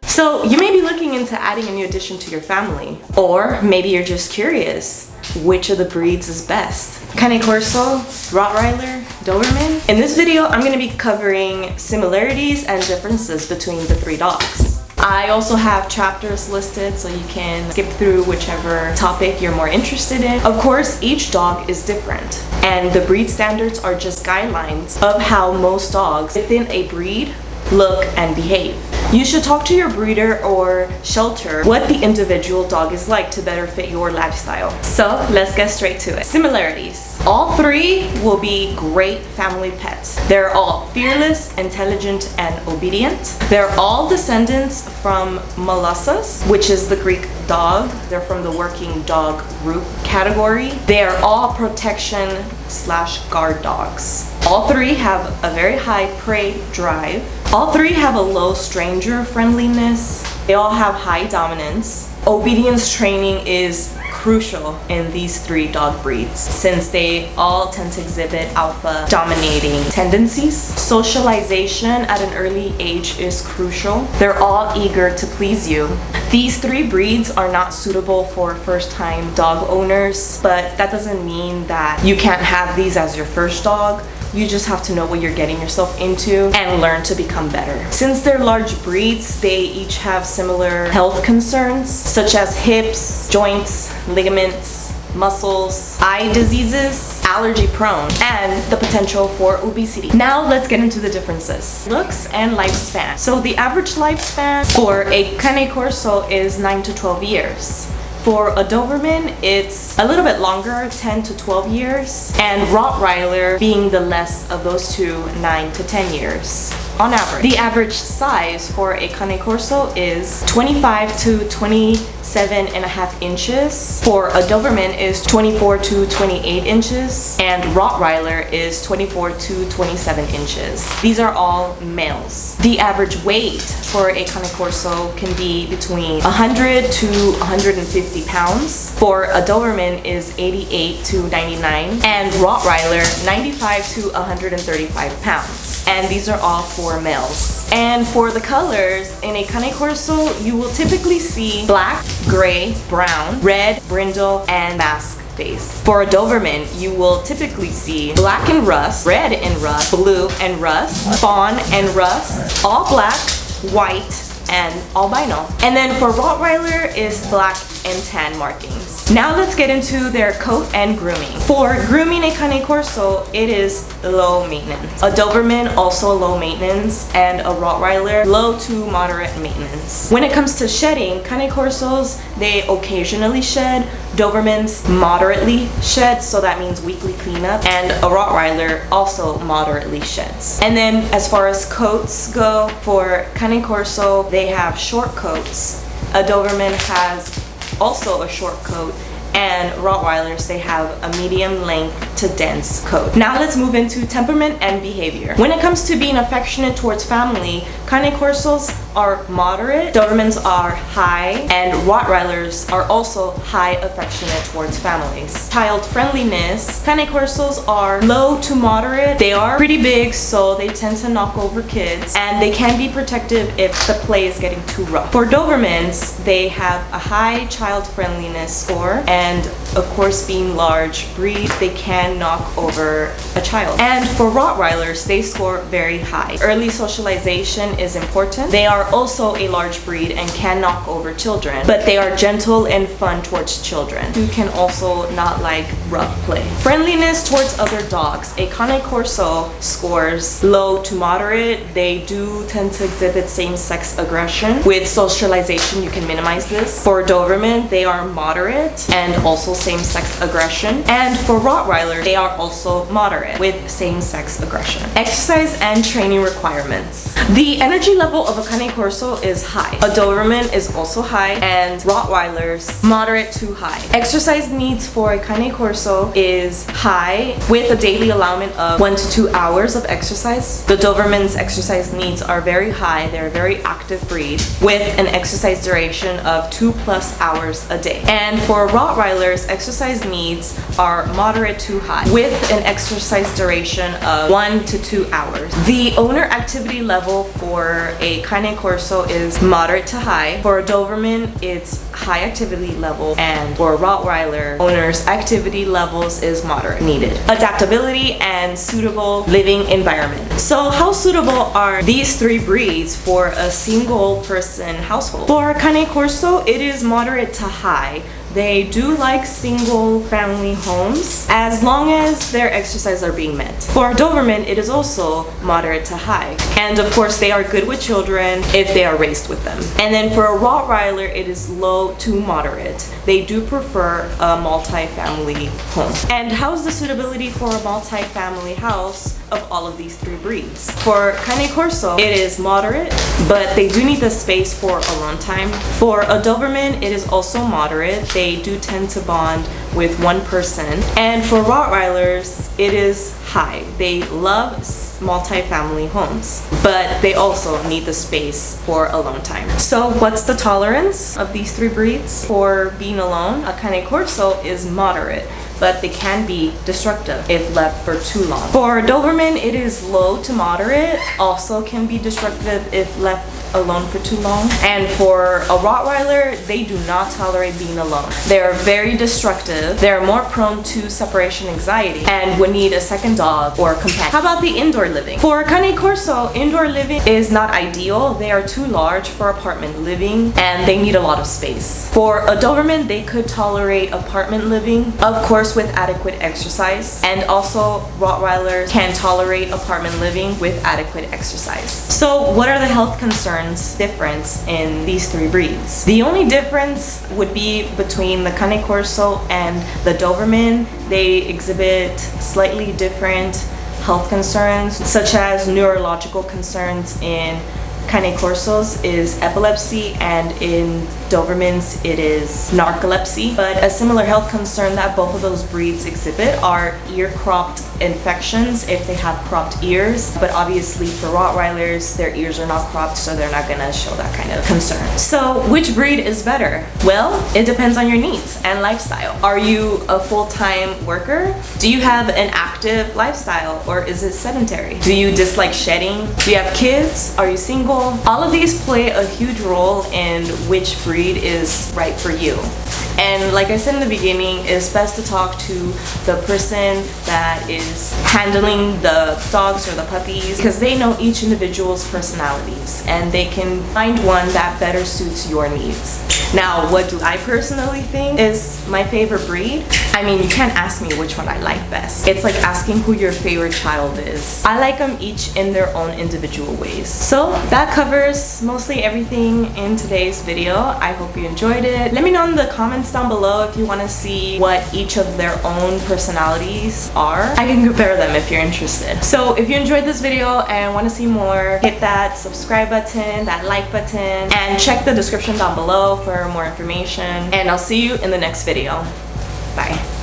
So you may be looking into adding a new addition to your family, or maybe you're just curious which of the breeds is best. Cane Corso, Rottweiler, Doberman? In this video, I'm going to be covering similarities and differences between the three dogs. I also have chapters listed so you can skip through whichever topic you're more interested in. Of course, each dog is different, and the breed standards are just guidelines of how most dogs within a breed look and behave. You should talk to your breeder or shelter what the individual dog is like to better fit your lifestyle. So let's get straight to it. Similarities. All three will be great family pets. They're all fearless, intelligent, and obedient. They're all descendants from Molossus, which is the Greek dog. They're from the working dog group category. They are all protection/guard dogs. All three have a very high prey drive. All three have a low stranger friendliness. They all have high dominance. Obedience training is crucial in these three dog breeds since they all tend to exhibit alpha dominating tendencies. Socialization at an early age is crucial. They're all eager to please you. These three breeds are not suitable for first-time dog owners, but that doesn't mean that you can't have these as your first dog. You just have to know what you're getting yourself into and learn to become better. Since they're large breeds, they each have similar health concerns such as hips, joints, ligaments, muscles, eye diseases, allergy prone, and the potential for obesity. Now let's get into the differences. Looks and lifespan. So the average lifespan for a Cane Corso is 9 to 12 years. For a Doberman, it's a little bit longer, 10 to 12 years, and Rottweiler being the less of those two, 9 to 10 years. On average, the average size for a Cane Corso is 25 to 27.5 inches. For a Doberman is 24 to 28 inches, and Rottweiler is 24 to 27 inches. These are all males. The average weight for a Cane Corso can be between 100 to 150 pounds. For a Doberman is 88 to 99, and Rottweiler 95 to 135 pounds. And these are all for males. And for the colors, in a Cane Corso, you will typically see black, gray, brown, red, brindle, and mask face. For a Doberman, you will typically see black and rust, red and rust, blue and rust, fawn and rust, all black, white, and albino. And then for Rottweiler is black and tan markings. Now let's get into their coat and grooming. For grooming a Cane Corso, it is low maintenance. A Doberman also low maintenance, and a Rottweiler low to moderate maintenance. When it comes to shedding, Cane Corsos, they occasionally shed. Dobermans moderately shed, so that means weekly cleanup, and a Rottweiler also moderately sheds. And then as far as coats go, for Cane Corso, they have short coats. A Doberman has also a short coat, and Rottweilers, they have a medium length to dense coat. Now let's move into temperament and behavior. When it comes to being affectionate towards family, Cane Corsos are moderate, Dobermans are high, and Rottweilers are also high affectionate towards families. Child friendliness, Cane Corsos are low to moderate. They are pretty big, so they tend to knock over kids, and they can be protective if the play is getting too rough. For Dobermans, they have a high child friendliness score, and of course, being large breed, they can knock over a child. And for Rottweilers, they score very high. Early socialization is important. They are also a large breed and can knock over children, but they are gentle and fun towards children, who can also not like rough play. Friendliness towards other dogs. A Cane Corso scores low to moderate. They do tend to exhibit same-sex aggression. With socialization, you can minimize this. For Doberman, they are moderate and also same-sex aggression. And for Rottweiler, they are also moderate with same-sex aggression. Exercise and training requirements. The energy level of a Cane Cane Corso is high. A Doberman is also high, and Rottweilers moderate to high. Exercise needs for a Cane Corso is high with a daily allowance of 1 to 2 hours of exercise. The Doberman's exercise needs are very high. They're a very active breed with an exercise duration of 2+ hours a day. And for Rottweilers, exercise needs are moderate to high with an exercise duration of 1 to 2 hours. The owner activity level for a Cane Corso is moderate to high. For a Doberman, it's high activity level, and for a Rottweiler, owner's activity levels is moderate needed. Adaptability and suitable living environment. So how suitable are these 3 breeds for a single person household? For Cane Corso, it is moderate to high. They do like single family homes as long as their exercise are being met. For a Doberman, it is also moderate to high. And of course, they are good with children if they are raised with them. And then for a Rottweiler, it is low to moderate. They do prefer a multi-family home. And how's the suitability for a multi-family house of all of these 3 breeds? For Cane Corso, it is moderate, but they do need the space for a long time. For a Doberman, it is also moderate. They do tend to bond with one person. And for Rottweilers, it is high. They love multi-family homes, but they also need the space for a long time. So what's the tolerance of these 3 breeds for being alone? A Cane Corso is moderate, but they can be destructive if left for too long. For Doberman, it is low to moderate, also can be destructive if left alone for too long. And for a Rottweiler, they do not tolerate being alone. They're very destructive. They're more prone to separation anxiety and would need a second dog or companion. How about the indoor living? For Cane Corso, indoor living is not ideal. They are too large for apartment living and they need a lot of space. For a Doberman, they could tolerate apartment living, of course with adequate exercise, and also Rottweilers can tolerate apartment living with adequate exercise. So what are the health concerns difference in these 3 breeds? The only difference would be between the Cane Corso and the Doberman. They exhibit slightly different health concerns, such as neurological concerns. In Cane Corsos is epilepsy, and in Dobermans it is narcolepsy. But a similar health concern that both of those breeds exhibit are ear cropped infections if they have cropped ears. But obviously for Rottweilers, their ears are not cropped, so they're not gonna show that kind of concern. So which breed is better? Well, it depends on your needs and lifestyle. Are you a full-time worker? Do you have an active lifestyle, or is it sedentary? Do you dislike shedding? Do you have kids? Are you single? All of these play a huge role in which breed is right for you. And like I said in the beginning, it's best to talk to the person that is handling the dogs or the puppies, because they know each individual's personalities and they can find one that better suits your needs. Now, what do I personally think is my favorite breed? I mean, you can't ask me which one I like best. It's like asking who your favorite child is. I like them each in their own individual ways. So that covers mostly everything in today's video. I hope you enjoyed it. Let me know in the comments down below if you want to see what each of their own personalities are. I can compare them if you're interested. So if you enjoyed this video and want to see more, hit that subscribe button, that like button, and check the description down below for more information. And I'll see you in the next video. Bye.